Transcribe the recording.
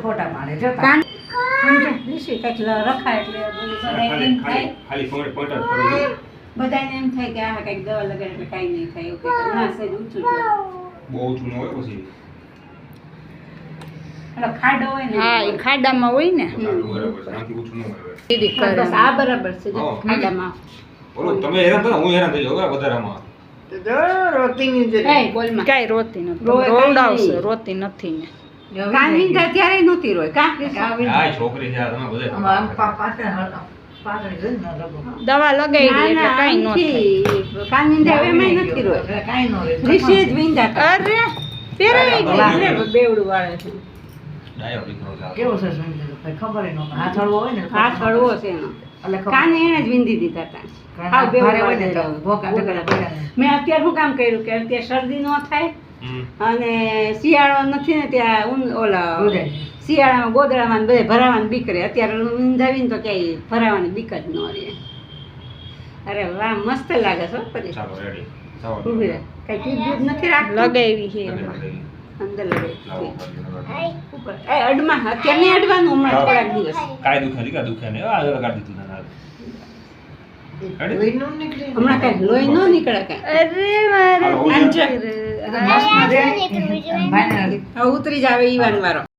ફોટા પાડે જો કાન સમજે ઋષિ કંઈક રખાય એટલે બધાને એમ થાય ખાલી ફોન પોઈન્ટ જ કરું બધાને એમ થાય કે આ કંઈક દવા લગાડે એટલે કાંઈ નહીં થાય એવું કંઈક ના સહેજ ઊંચું જ હોય. બહુ ઊંચું ન હોય પછી એટલે ખાડો હોય ને હા એ ખાડામાં હોય ને બરાબર છે આનાથી ઊંચું ન હોય દીદી કરે બસ આ બરાબર છે જો હા. ખાડામાં બોલો તમે હેરાન થતા હું હેરાન થઈ જાઉં હવે વધારામાં જો રોટીની જ એ બોલમાં કાંઈ રોતી નથી રોવે કાંઈ રોવડાવશે નહીં. રોતી નથી ને કાન વિંધા ત્યારે નહોતી રોય કા આ છોકરી છે આ તમે બધા આમ પાતળી છે ને રગો દવા લગાવી એટલે કાંઈ ન થાય કાન વિંધા હવે એમાંય નથી રોય એટલે કાંઈ ન રહે ઋષિ જ વિંધા કરે. અરે પહેરાઈ ગઈ બાપરે, બેવડું વાળે છે ડાયો દીકરો છે આ. કેવો છે સમજેલો કઈ ખબર ય ન પડે. હાથ હળવો હોય ને હાથ હળવો છે એનો એટલે ખબર કાન એને જ વિંધી દીધા હતા કાન હાવ બેવડું ભારે હોય ને તો વાળેલા. ભોકા ઢગલા પડ્યા ને. મેં અત્યારે શું કામ કર્યું કે અત્યારે શરદી ન થાય હમ. અને શિયાળો નથી ને ત્યાં ઓલા રૂજાય. શિયાળામાં ગોદડામાં ને બધે ભરાવાની બીક રહે અત્યારે ઊંધાવીને તો ક્યાંય ભરાવાની બીક જ ન રહે. અરે વાહ મસ્ત લાગે છે હો પરી. ચાલો રેડી ચાલો ઊભી રહે કઈ ચીજ નથી રાખતું લગાવી છે એમાં. અંદર લગાવી લાવો ઉપર એ અડમાં અત્યારે નહીં અડવાનું હમણાં થોડાક દિવસ કાઈ દુખે નહીં કા દુખે નહીં આ લગાડી દીધું ના લોહીનું નીકળે. હમણાં કઈ લોહી ન નીકળે કઈ અરે મારે હાલો, આંચે. મસ્ત મજા. ભાઈને હવે ઉતરી જાવે ઈવાન વાળો